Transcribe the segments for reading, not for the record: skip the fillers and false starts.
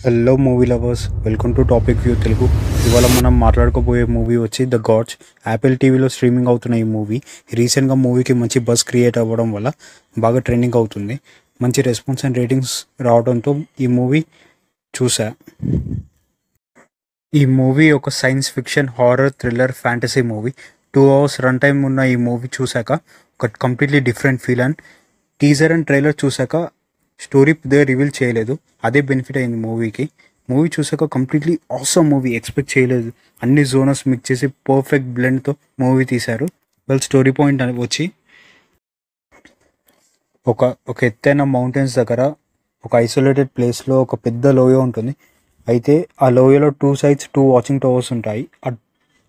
Hello movie lovers, welcome to topic view Telugu. ఇవాళ మనం మాట్లాడుకోబోయే movie వచ్చి ద గాడ్స్. యాపిల్ టీవీలో స్ట్రీమింగ్ అవుతున్న ఈ మూవీ రీసెంట్గా మూవీకి మంచి బజ్ క్రియేట్ అవ్వడం వల్ల బాగా ట్రెండింగ్ అవుతుంది. మంచి రెస్పాన్స్ అండ్ రేటింగ్స్ రావడంతో ఈ మూవీ చూసా. ఈ మూవీ ఒక science fiction horror thriller fantasy movie. 2 hours run time ఉన్న ఈ మూవీ చూశాక ఒక completely different feel. And teaser and trailer చూశాక స్టోరీ పెద్దగా రివీల్ చేయలేదు, అదే బెనిఫిట్ అయింది మూవీకి. మూవీ చూసాక కంప్లీట్లీ ఆసమ్ మూవీ, ఎక్స్పెక్ట్ చేయలేదు. అన్ని జోనర్స్ మిక్స్ చేసి పర్ఫెక్ట్ బ్లెండ్తో మూవీ తీశారు. వెల్, స్టోరీ పాయింట్ వచ్చి ఒక ఎత్తైన మౌంటైన్స్ దగ్గర ఒక ఐసోలేటెడ్ ప్లేస్లో ఒక పెద్ద లోయ ఉంటుంది. అయితే ఆ లోయలో 2 sides 2 వాచింగ్ టవర్స్ ఉంటాయి.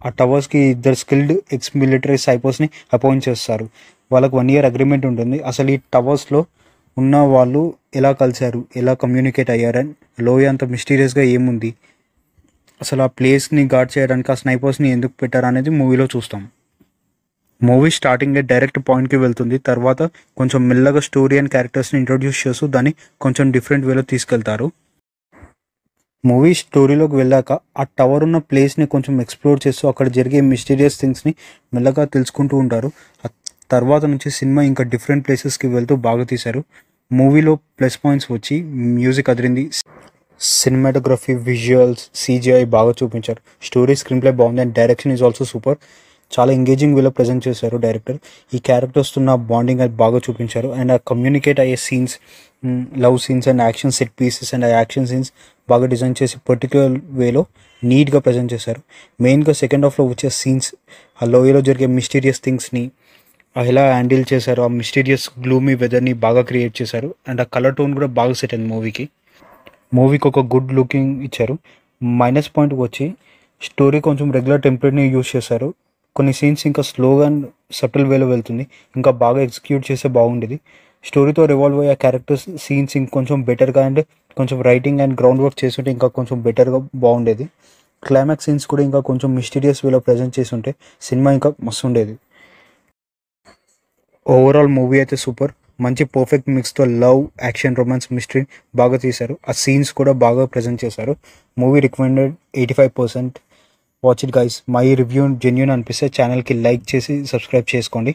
ఆ టవర్స్కి 2 స్కిల్డ్ ఎక్స్ మిలిటరీ సైపోస్ని అపాయింట్ చేస్తారు. వాళ్ళకి 1 year అగ్రిమెంట్ ఉంటుంది. అసలు ఈ టవర్స్లో ఉన్న వాళ్ళు ఎలా కలిశారు, ఎలా కమ్యూనికేట్ అయ్యారని, లోయ అంత మిస్టీరియస్గా ఏముంది, అసలు ఆ ప్లేస్ని గార్డ్ చేయడానికి ఆ స్నైపర్స్ని ఎందుకు పెట్టారు అనేది మూవీలో చూస్తాం. మూవీ స్టార్టింగే డైరెక్ట్ పాయింట్కి వెళ్తుంది. తర్వాత కొంచెం మెల్లగా స్టోరీ అండ్ క్యారెక్టర్స్ని ఇంట్రొడ్యూస్ చేస్తూ దాన్ని కొంచెం డిఫరెంట్ వేలో తీసుకెళ్తారు. మూవీ స్టోరీలోకి వెళ్ళాక ఆ టవర్ ఉన్న ప్లేస్ని కొంచెం ఎక్స్ప్లోర్ చేస్తూ అక్కడ జరిగే మిస్టీరియస్ థింగ్స్ని మెల్లగా తెలుసుకుంటూ ఉంటారు. ఆ తర్వాత నుంచి సినిమా ఇంకా డిఫరెంట్ ప్లేసెస్కి వెళ్తూ బాగా తీశారు. మూవీలో ప్లస్ పాయింట్స్ వచ్చి మ్యూజిక్ అదిరింది, సినిమాటోగ్రఫీ, విజువల్స్, CGI బాగా చూపించారు. స్టోరీ స్క్రీన్ ప్లే బాగుంది and direction is also super. చాలా ఎంగేజింగ్ వేలో ప్రజెంట్ చేశారు డైరెక్టర్. ఈ క్యారెక్టర్స్ ఉన్న బాండింగ్ అది బాగా చూపించారు. అండ్ ఆ కమ్యూనికేట్ అయ్యే scenes, love scenes and action set pieces and ఆ యాక్షన్ సీన్స్ బాగా డిజైన్ చేసి పర్టికులర్ వేలో నీట్గా ప్రజెంట్ చేశారు. మెయిన్గా సెకండ్ హాఫ్లో వచ్చే సీన్స్, ఆ లోయలో జరిగే మిస్టీరియస్ థింగ్స్ని ఎలా హ్యాండిల్ చేశారు, ఆ మిస్టీరియస్ గ్లూమీ వెదర్ని బాగా క్రియేట్ చేశారు. అండ్ ఆ కలర్ టోన్ కూడా బాగా సెట్ అయింది మూవీకి ఒక గుడ్ లుకింగ్ ఇచ్చారు. మైనస్ పాయింట్ వచ్చి స్టోరీ కొంచెం రెగ్యులర్ టెంప్లెట్ని యూజ్ చేశారు. కొన్ని సీన్స్ ఇంకా స్లోగా అండ్ సటిల్ వేలో వెళ్తుంది. ఇంకా బాగా ఎగ్జిక్యూట్ చేస్తే బాగుండేది. స్టోరీతో రివాల్వ్ అయ్యే క్యారెక్టర్స్, సీన్స్ ఇంకొంచెం బెటర్గా అండ్ కొంచెం రైటింగ్ అండ్ గ్రౌండ్ వర్క్ చేస్తుంటే ఇంకా కొంచెం బెటర్గా బాగుండేది. క్లైమాక్స్ సీన్స్ కూడా ఇంకా కొంచెం మిస్టీరియస్ వేలో ప్రజెంట్ చేసి ఉంటే సినిమా ఇంకా మస్తు ఉండేది. ఓవరాల్ మూవీ అయితే సూపర్. మంచి పర్ఫెక్ట్ మిక్స్తో లవ్, యాక్షన్, రొమాన్స్, మిస్టరీ బాగా తీశారు. ఆ సీన్స్ కూడా బాగా ప్రజెంట్ చేశారు. Movie recommended 85%. Watch it guys. My review genuine అనిపిస్తే ఛానల్కి లైక్ చేసి సబ్స్క్రైబ్ చేసుకోండి,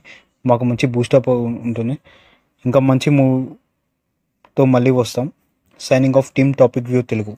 మాకు మంచి బూస్టప్ ఉంటుంది. ఇంకా మంచి మూవీతో మళ్ళీ వస్తాం. Signing off team topic view Telugu.